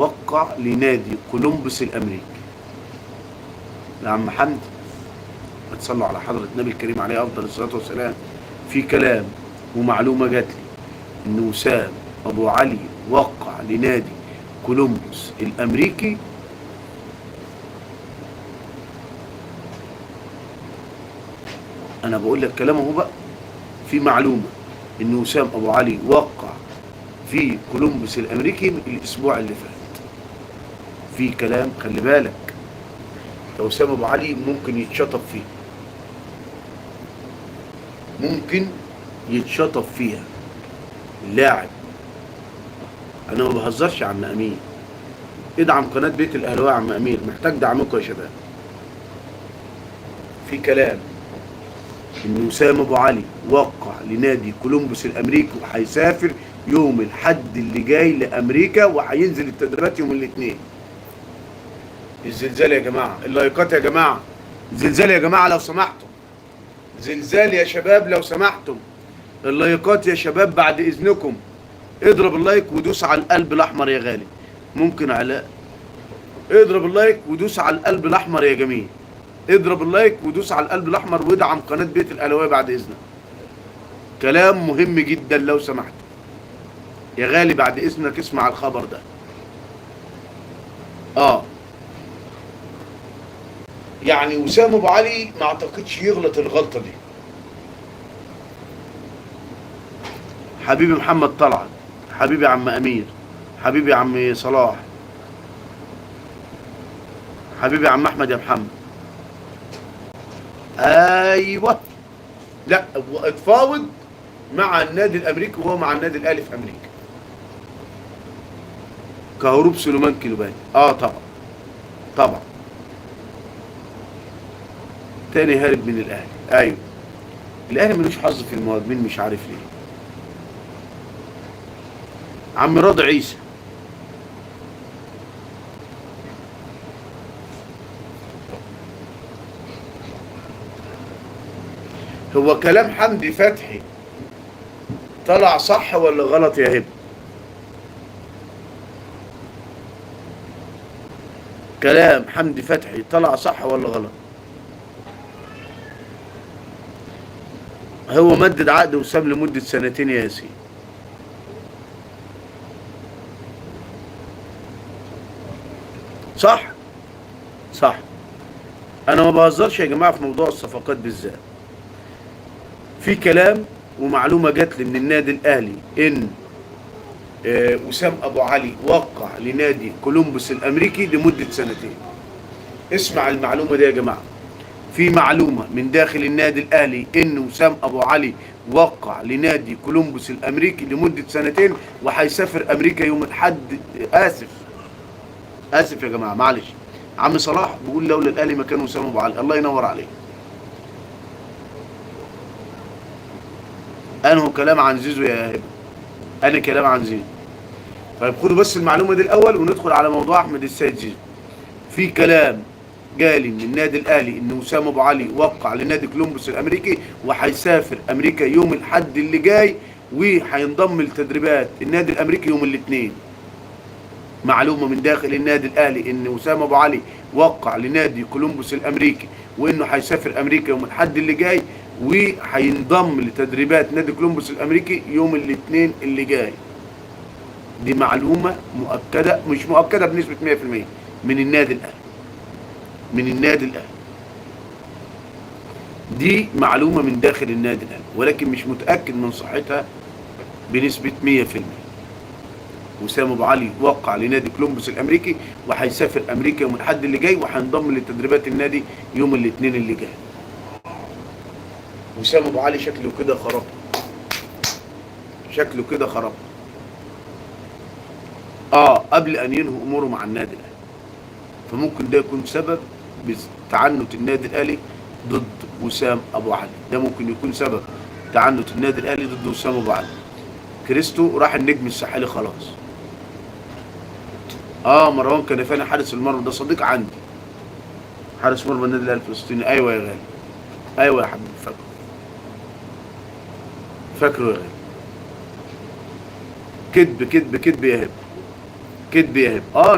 وقع لنادي كولومبوس الامريكي. يا عم حمد، اتصلوا على حضرة النبي الكريم عليه افضل الصلاة والسلام. في كلام ومعلومة جات لي ان وسام ابو علي وقع لنادي كولومبوس الامريكي. انا بقول لك كلام اهو بقى. في معلومة ان وسام ابو علي وقع في كولومبوس الامريكي الاسبوع اللي فات. في كلام، خلي بالك، ده وسام ابو علي ممكن يتشطب فيه، ممكن يتشطب فيها اللاعب. انا ما بهزرش يا عم امين. ادعم قناه بيت الاهلاويه يا عم امير، محتاج دعمكم يا شباب. في كلام ان وسام ابو علي وقع لنادي كولومبوس الامريكي وهيسافر يوم الاحد اللي جاي لامريكا، وهينزل التدريبات يوم الاثنين. الزلزال يا جماعه، اللايكات يا جماعه، زلزال يا جماعه لو سمحتم، زلزال يا شباب لو سمحتم. اللايكات يا شباب بعد اذنكم، اضرب اللايك ودوس على القلب الاحمر يا غالي. ممكن علاء اضرب اللايك ودوس على القلب الاحمر يا جميل. اضرب اللايك ودوس على القلب الاحمر وادعم قناه بيت الاهلاويه بعد اذنك. كلام مهم جدا لو سمحت يا غالي، بعد اذنك اسمع الخبر ده. يعني وسام ابو علي ما اعتقدش يغلط الغلطه دي. حبيبي محمد طلعت، حبيبي عم امير، حبيبي عم صلاح، حبيبي عم احمد يا محمد. ايوه، لا اتفاوض مع النادي الامريكي وهو مع النادي الاهلي في امريكا. كهروب سليمان كيلوباني، طبعا طبعا. تاني هارب من الاهلي، ايوه. الاهلي ملوش حظ في المهاجمين، مش عارف ليه. عم راضي عيسى، هو كلام حمدي فتحي طلع صح ولا غلط يا هبه؟ كلام حمدي فتحي طلع صح ولا غلط؟ هو مدد عقد وسام لمدة سنتين يا ياسين. صح صح. انا ما بهزرش يا جماعة في موضوع الصفقات بالذات. في كلام ومعلومة جات لي من النادي الاهلي ان وسام ابو علي وقع لنادي كولومبوس الامريكي لمدة سنتين. اسمع المعلومة دي يا جماعة. في معلومة من داخل النادي الاهلي ان وسام ابو علي وقع لنادي كولومبوس الامريكي لمدة سنتين، وهيسافر امريكا يوم الاحد. اسف يا جماعة، معلش. عم صلاح بيقول لولا الاهلي ما كان وسام ابو علي. الله ينور عليك. انه كلام عن زيزو يا هبه، انا كلام عن زيزو. طيب خدوا بس المعلومة دي الاول وندخل على موضوع احمد السيد زيزو. في كلام جالي من النادي الاهلي ان وسام ابو علي وقع لنادي كولومبوس الامريكي وهيسافر امريكا يوم الاحد اللي جاي، وهينضم لتدريبات النادي الامريكي يوم الاثنين. معلومه من داخل النادي الاهلي ان وسام ابو علي وقع لنادي كولومبوس الامريكي، وانه هيسافر امريكا يوم الاحد اللي جاي، وهينضم لتدريبات نادي كولومبوس الامريكي يوم الاثنين اللي جاي. دي معلومه مؤكده، مش مؤكده بنسبه 100%، من النادي الاهلي، من النادي الاهلي. دي معلومة من داخل النادي الاهلي، ولكن مش متأكد من صحتها بنسبة 100%. وسام ابو علي وقع لنادي كولومبوس الامريكي وهيسافر امريكا يوم الاحد اللي جاي، وهينضم لتدريبات النادي يوم الاثنين اللي جاي. وسام ابو علي شكله كده خرب، شكله كده خرب. قبل ان ينهوا اموره مع النادي الاهلي. فممكن ده يكون سبب بتعنت النادي الاهلي ضد وسام ابو علي. ده ممكن يكون سبب تعنت النادي الاهلي ضد وسام ابو علي. كريستو راح النجم الساحلي خلاص. مروان كنفاني حارس المرمى ده صديق عندي، حارس مرمى النادي الاهلي الفلسطيني. ايوه يا غالي، ايوه يا حبيبي، فاكره يا غالي. كذب كذب كذب يا هبه. كدب يا هبه.